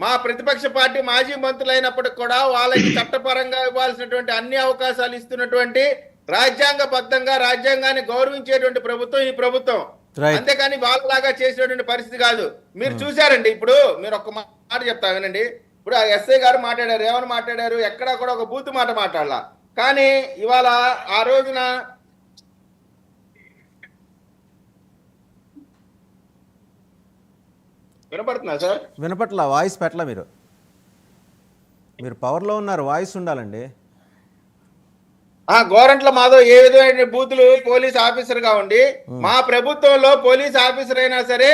మా ప్రతిపక్ష పార్టీ మాజీ మంత్రులైనప్పటికి కూడా వాళ్ళకి చట్టపరంగా ఇవ్వాల్సినటువంటి అన్ని అవకాశాలు ఇస్తున్నటువంటి రాజ్యాంగబద్ధంగా రాజ్యాంగాన్ని గౌరవించేటువంటి ప్రభుత్వం ఈ ప్రభుత్వం. రైట్. అంతేకాని వాళ్ళలాగా చేసేటువంటి పరిస్థితి కాదు. మీరు చూశారండి, ఇప్పుడు మీరు ఒక మాట చెప్తా వినండి. ఇప్పుడు ఆ ఎస్ఐ గారు మాట్లాడారు, ఏమని మాట్లాడారు, ఎక్కడా కూడా ఒక బూతు మాట మాట్లాడాల. కానీ ఇవాళ ఆ రోజున వినపడుతున్నా సార్? వినపట్ల వాయిస్ పెట్టలా మీరు పవర్లో ఉన్నారు, వాయిస్ ఉండాలండి. గోరంట్ల మాధవ్ ఏ విధమైన బూతులు పోలీస్ ఆఫీసర్ గా ఉండి మా ప్రభుత్వంలో పోలీస్ ఆఫీసర్ అయినా సరే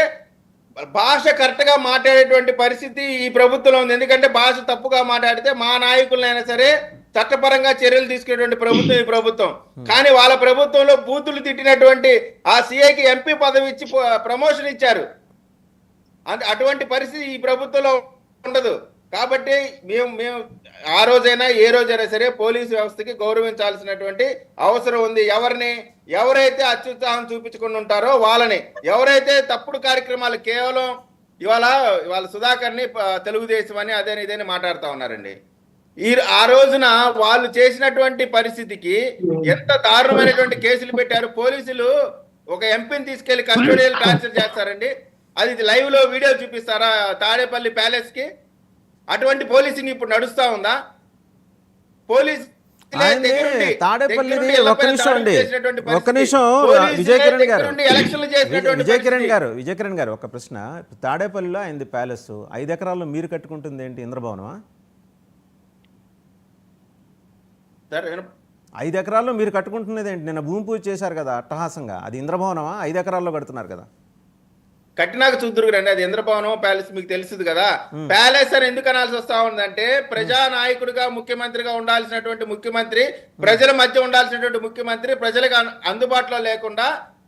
భాష కరెక్ట్ గా మాట్లాడేటువంటి పరిస్థితి ఈ ప్రభుత్వంలో ఉంది. ఎందుకంటే భాష తప్పుగా మాట్లాడితే మా నాయకులైనా సరే చట్టపరంగా చర్యలు తీసుకునేటువంటి ప్రభుత్వం ఈ ప్రభుత్వం. కానీ వాళ్ళ ప్రభుత్వంలో బూతులు తిట్టినటువంటి ఆ సిఐకి ఎంపీ పదవి ఇచ్చి ప్రమోషన్ ఇచ్చారు. అటువంటి పరిస్థితి ఈ ప్రభుత్వంలో ఉండదు. కాబట్టి మేము ఆ రోజైనా ఏ రోజైనా సరే పోలీసు వ్యవస్థకి గౌరవించాల్సినటువంటి అవసరం ఉంది. ఎవరైతే అత్యుత్సాహం చూపించుకుని ఉంటారో వాళ్ళని, ఎవరైతే తప్పుడు కార్యక్రమాలు కేవలం ఇవాళ సుధాకర్ని తెలుగుదేశం అని అదేని ఇదేని మాట్లాడుతూ ఉన్నారండి. ఆ రోజున వాళ్ళు చేసినటువంటి పరిస్థితికి ఎంత దారుణమైనటువంటి కేసులు పెట్టారు. పోలీసులు ఒక ఎంపీని తీసుకెళ్లి కస్టోడియల్ ట్రాన్స్ఫర్ చేస్తారండి. అది లైవ్ లో వీడియో చూపిస్తారా తాడేపల్లి ప్యాలెస్ కి? అటువంటి పోలీసింగ్ ఇప్పుడు నడుస్తా ఉందా? పోలీస్ తాడేపల్లిది ఒక్క నిమిషం విజయ్ కిరణ్ గారు ఒక ప్రశ్న. తాడేపల్లిలో అయింది ప్యాలెస్, 5 ఎకరాల్లో మీరు కట్టుకుంటుంది ఏంటి? ఇంద్రభవనమా? 5 ఎకరాల్లో మీరు కట్టుకుంటున్నది ఏంటి? నిన్న భూమి పూజ చేశారు కదా అట్టహాసంగా, అది ఇంద్రభవనమా? 5 ఎకరాల్లో కడుతున్నారు కదా. కట్టినాక చూద్దరు రండి, అది ఇంద్రభవనం ప్యాలెస్ మీకు తెలుసుది కదా. ప్యాలెస్ అని ఎందుకు అనాల్సి వస్తా ఉందంటే ప్రజా నాయకుడిగా ముఖ్యమంత్రిగా ఉండాల్సినటువంటి ముఖ్యమంత్రి, ప్రజల మధ్య ఉండాల్సినటువంటి ముఖ్యమంత్రి ప్రజలకు అందుబాటులో లేకుండా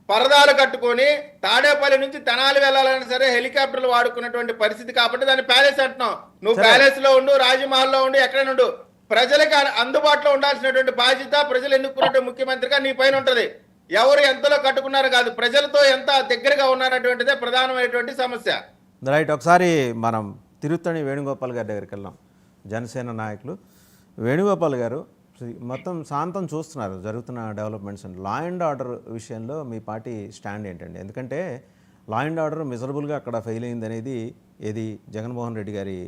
పరదాలు కట్టుకొని తాడేపల్లి నుంచి తెనాలి వెళ్ళాలన్నా సరే హెలికాప్టర్లు వాడుకున్నటువంటి పరిస్థితి. కాబట్టి దాన్ని ప్యాలెస్ అంటున్నావు. నువ్వు ప్యాలెస్ లో ఉండు, రాజమహల్లో ఉండు, ఎక్కడైనా ఉండు, ప్రజలకు అందుబాటులో ఉండాల్సినటువంటి బాధ్యత ప్రజలు ఎన్నుకున్నటువంటి ముఖ్యమంత్రిగా నీ పైన ఉంటది. ఎవరు ఎంతలో కట్టుకున్నారు కాదు, ప్రజలతో ఎంత దగ్గరగా ఉన్నారటువంటిదే ప్రధానమైనటువంటి సమస్య. రైట్. ఒకసారి మనం తిరుత్తణి వేణుగోపాల్ గారి దగ్గరికి వెళ్దాం. జనసేన నాయకులు వేణుగోపాల్ గారు మొత్తం శాంతం చూస్తున్నారు జరుగుతున్న డెవలప్మెంట్స్. లా అండ్ ఆర్డర్ విషయంలో మీ పార్టీ స్టాండ్ ఏంటండి? ఎందుకంటే లా అండ్ ఆర్డర్ మిజరబుల్గా అక్కడ ఫెయిల్ అయింది అనేది ఏది జగన్మోహన్ రెడ్డి గారి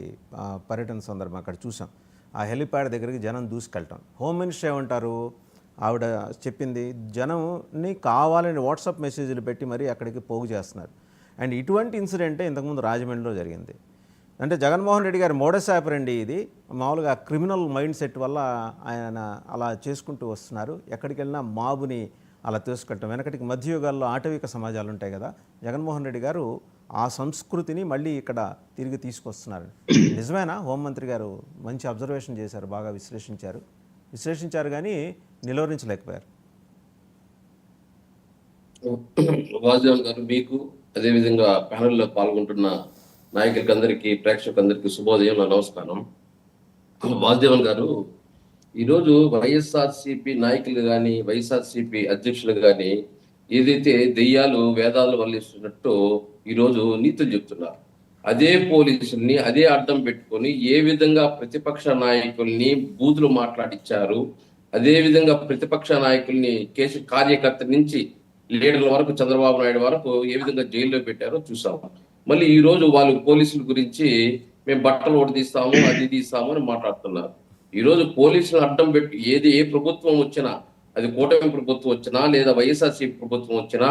పర్యటన సందర్భం అక్కడ చూసాం. ఆ హెలిప్యాడ్ దగ్గరికి జనం దూసుకెళ్ళటం. హోమ్ మినిస్టర్ ఏమంటారు? ఆవిడ చెప్పింది జనంని కావాలని వాట్సాప్ మెసేజ్లు పెట్టి మరీ అక్కడికి పోగు చేస్తున్నారు. అండ్ ఇటువంటి ఇన్సిడెంటే ఇంతకుముందు రాజమండ్రిలో జరిగింది. అంటే జగన్మోహన్ రెడ్డి గారి మోడస్ ఆపరండి ఇది. మామూలుగా క్రిమినల్ మైండ్ సెట్ వల్ల ఆయన అలా చేసుకుంటూ వస్తున్నారు. ఎక్కడికి వెళ్ళినా మాబుని అలా తీసుకెళ్ళటం. వెనకటికి మధ్యయుగాల్లో ఆటవిక సమాజాలు ఉంటాయి కదా, జగన్మోహన్ రెడ్డి గారు ఆ సంస్కృతిని మళ్ళీ ఇక్కడ తిరిగి తీసుకొస్తున్నారు. నిజమేనా? హోంమంత్రి గారు మంచి అబ్జర్వేషన్ చేశారు, బాగా విశ్లేషించారు కానీ నిలువరించలేకపోయారు. వాసుదేవన్ గారు, మీకు అదేవిధంగా ప్యానెల్లో పాల్గొంటున్న నాయకులందరికీ, ప్రేక్షకులందరికీ శుభోదయం, నా నమస్కారం. వాసుదేవన్ గారు, ఈరోజు వైఎస్ఆర్సీపీ నాయకులు కానీ వైఎస్ఆర్సీపీ అధ్యక్షులు కానీ ఏదైతే దెయ్యాలు వేదాలు వల్లిస్తున్నట్టు ఈరోజు నీతులు చెప్తున్నారు. అదే పోలీసుల్ని అదే అడ్డం పెట్టుకొని ఏ విధంగా ప్రతిపక్ష నాయకుల్ని బూతులు మాట్లాడించారు, అదే విధంగా ప్రతిపక్ష నాయకుల్ని కేసు కార్యకర్త నుంచి లీడర్ల వరకు చంద్రబాబు నాయుడు వరకు ఏ విధంగా జైల్లో పెట్టారో చూసాము. మళ్ళీ ఈ రోజు వాళ్ళు పోలీసుల గురించి మేము బట్టలు ఓటు తీస్తాము, అది తీస్తాము అని మాట్లాడుతున్నారు. ఈ రోజు పోలీసులు అడ్డం పెట్టి ఏ ప్రభుత్వం వచ్చినా, అది కూటమి ప్రభుత్వం వచ్చినా లేదా వైఎస్ఆర్సీపీ ప్రభుత్వం వచ్చినా